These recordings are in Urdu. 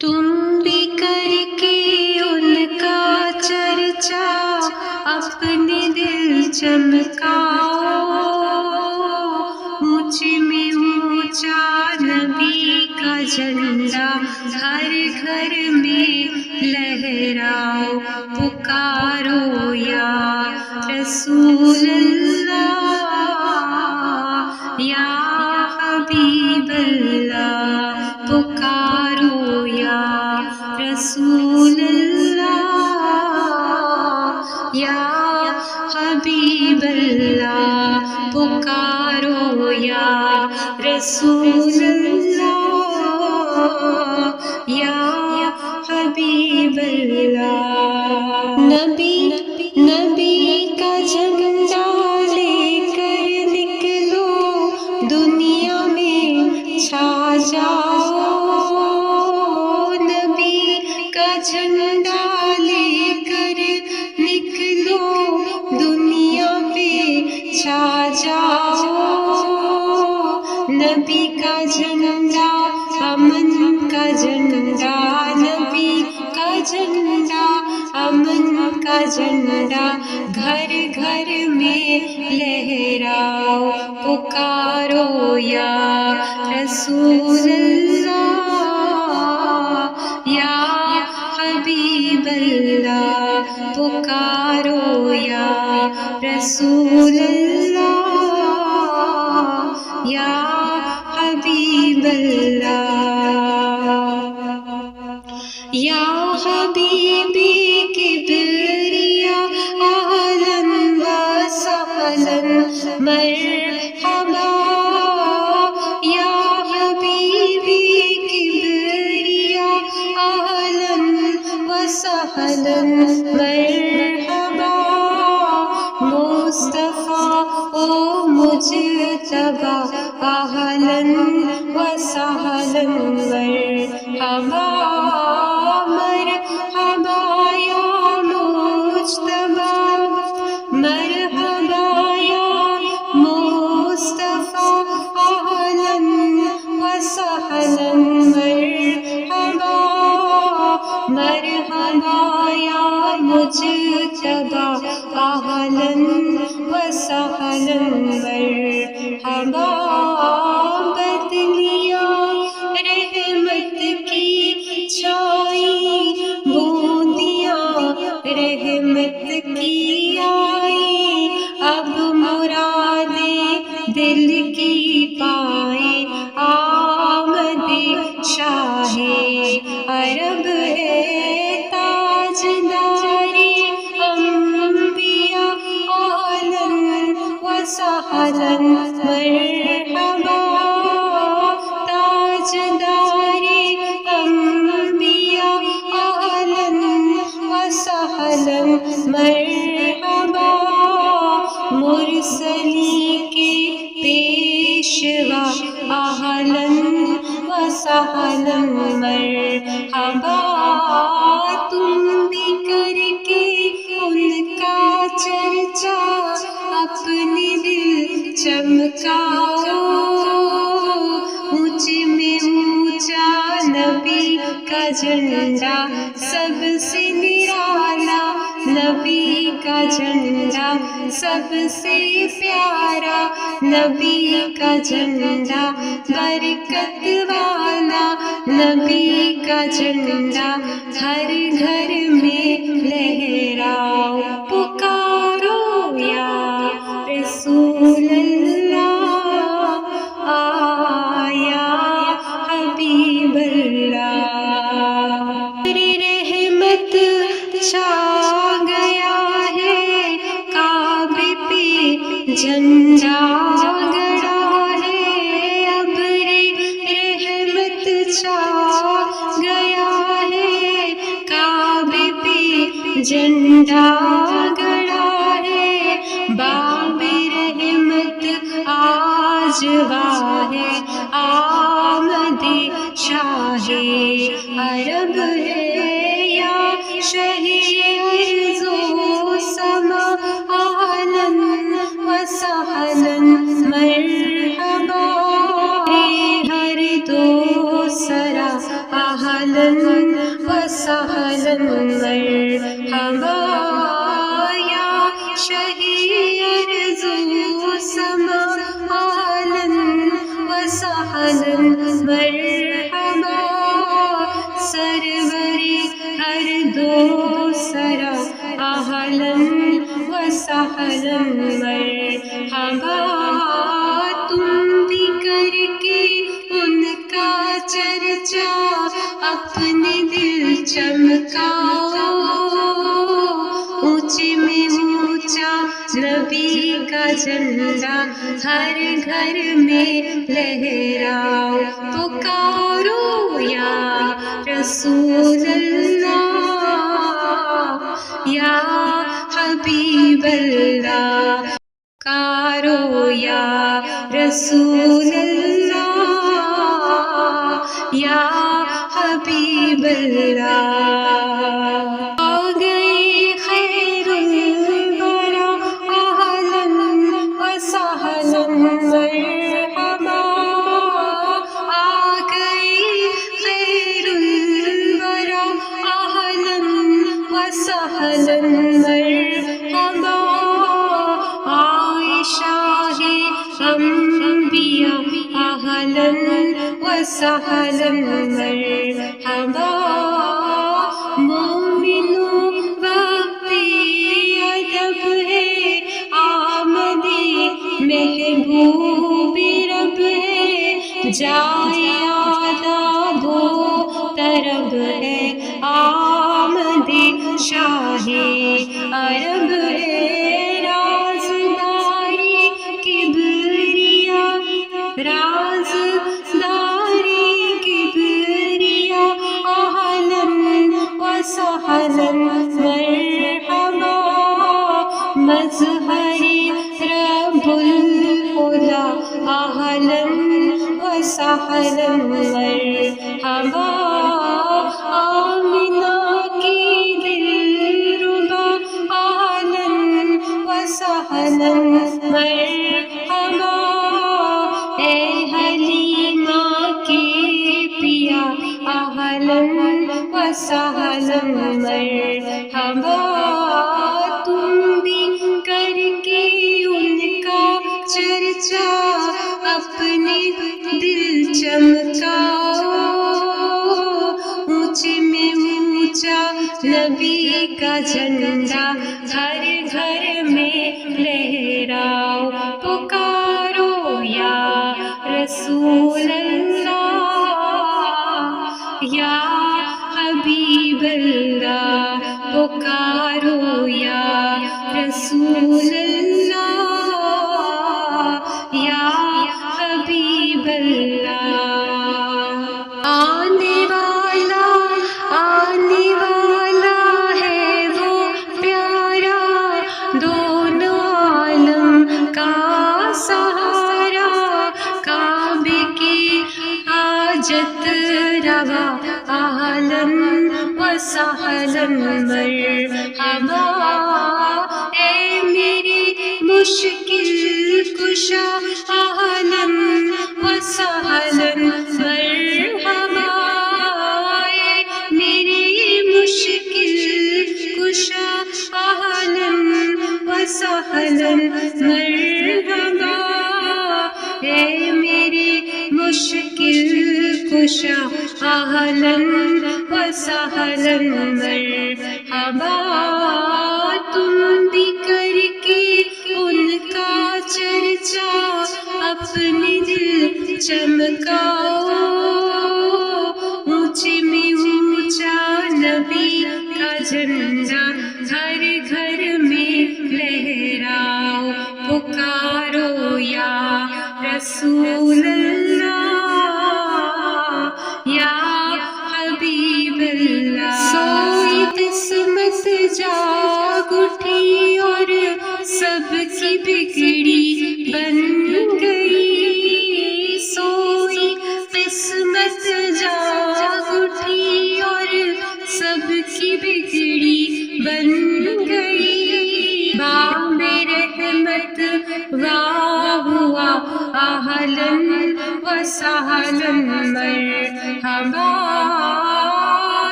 تم بھی کر کے ان کا چرچا اپنے دل چمکاؤ، مجھ میں اونچا نبی کا جھنڈا ہر گھر میں لہراؤ، پکارو یا رسول اللہ یا حبیب اللہ، پکارو یا رسول اللہ یا حبیب اللہ، پکارو یا رسول اللہ یا حبیب اللہ۔ نبی کا جھنڈا لے کر نکلو، دنیا میں چھا جاؤ، نبی کا جھنڈا لے کر نکلو، دنیا پہ چھا جاؤ، نبی کا جھنڈا امن کا جھنڈا، نبی کا جھنڈا امن کا جھنڈا گھر گھر میں لہراؤ، پکارو یا رسول اللہ یا حبیب اللہ، پکارو یا رسول اللہ یا حبیب اللہ۔ یا حبیبی کبریا اہلاً و سہلاً مرحبا، یا حبیبی کبریا اہلاً و سہلاً مرحبا، مصطفیٰ او مجتبیٰ اہلاً و سہلاً مرحبا، مرحبا یا مجتبیٰ، مرحبا یا مصطفیٰ اہلاً و سہلاً مرحبا، مرحبا یا مجتبیٰ اہلاً و سہلاً مرحبا، بدلیاں رحمت کی چھائی، بوندیاں رحمت کی آئی، اب مرادیں دل کی پائے، آمد شاہ عرب ہے، تاجداری انبیاء اہلاً و سہلاً مرحبا، تاجداری انبیاء اہلاً و سہلاً مرحبا، مرسلین کے پیشوا اہلاً و سہلاً مرحبا، تم بھی کر کے ان کا چرچا اپنے دل چمکاؤ، مجھ میں اونچا نبی کا جھنڈا سب سے نرالا، نبی کا جھنڈا سب سے پیارا، نبی کا جھنڈا برکت والا، نبی کا جھنڈا ہر گھر میں لہراؤ، پکارو یا رسول اللہ یا حبیب اللہ۔ تیری رحمت چھا گیا ہے، کعبے پہ جھنڈا گڑا ہے، ابر رحمت چھا گیا ہے، کعبے پہ جھنڈا گڑا ہے، باب رحمت آج ہے، آمد شاہ عرب ہے، یا شہی ارض و سما اہلاً و سہلاً مرحبا، ہر دو سرا اہلاً وسهلا مرحبا یا شہی ارزو سما اہلا وسہلا مرحبا سروری ہر دو سرا اہلا وسہلا مرحبا تم بھی کر کے ان کا چرچا اپنے دل چمکاؤ اونچے میں اونچا نبی کا جھنڈا ہر گھر میں لہراؤ پکارو یا رسول اللہ یا حبیب اللہ پکارو یا رسول اللہ یا حبیب اللہ آ گئے خیر الورا اہلا وسہلا مرحبا آ گئے خیر الورا اہلا وسہلا مرحبا عائشہ انبیاء اہلا وسہلا مرحبا مومنوں وقت ادب ہے آمد محبوب رب ہے جائے آداب و طرب ہے آمد شاہ عرب ہے رازداری کبریا رازداری کبریا اہلا وسہلا مرحبا مظہر رب العلا اہلا وسہلا مرحبا آمنہ کی دلربا اہلا وسہلا مرحبا اے حلیمہ کے پیا اہلا وسہلا مرحبا تم بھی کر کے ان کا چرچا اپنے دل چمکاؤ اونچے میں اونچا نبی کا جھنڈا ہر گھر میں لہراؤ پکارو یا رسول اللہ یا حبیب اللہ پکارو یا رسول اللہ یا حبیب اللہ آنے والا ہے وہ پیارا دونوں عالم کا سہارا کعبے کی حاجت روا اہلا وسہلا مرحبا اے میری مشکل کشا اہلا وسہلا مرحبا اے میری مشکل کشا اہلا وسہلا مرحبا اے میرے مشکل کشا اہلا وسہلا مرحبا تم بھی کر کے ان کا چرچا اپنے دل چمکاؤ اونچے میں اونچا نبی کا جھنڈا ہر گھر میں لہراؤ پکارو یا رسول اللہ یا حبیب اللہ سوئی قسمت جاگ اٹھی اور سب کی بگڑی بن گئی سوئی قسمت جاگ اٹھی اور سب کی بگڑی بن گئی بام رحمت واہ ہوا اہلا وسہلا مرحبا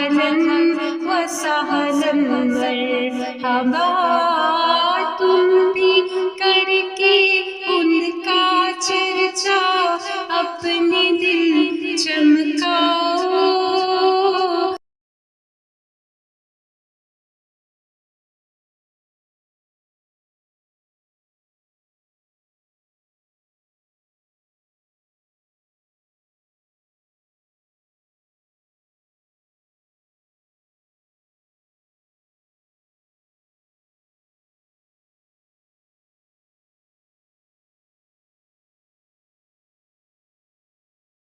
و سہلا مرحبا، تم بھی کر کے ان کا چرچا اپنے دل چمکا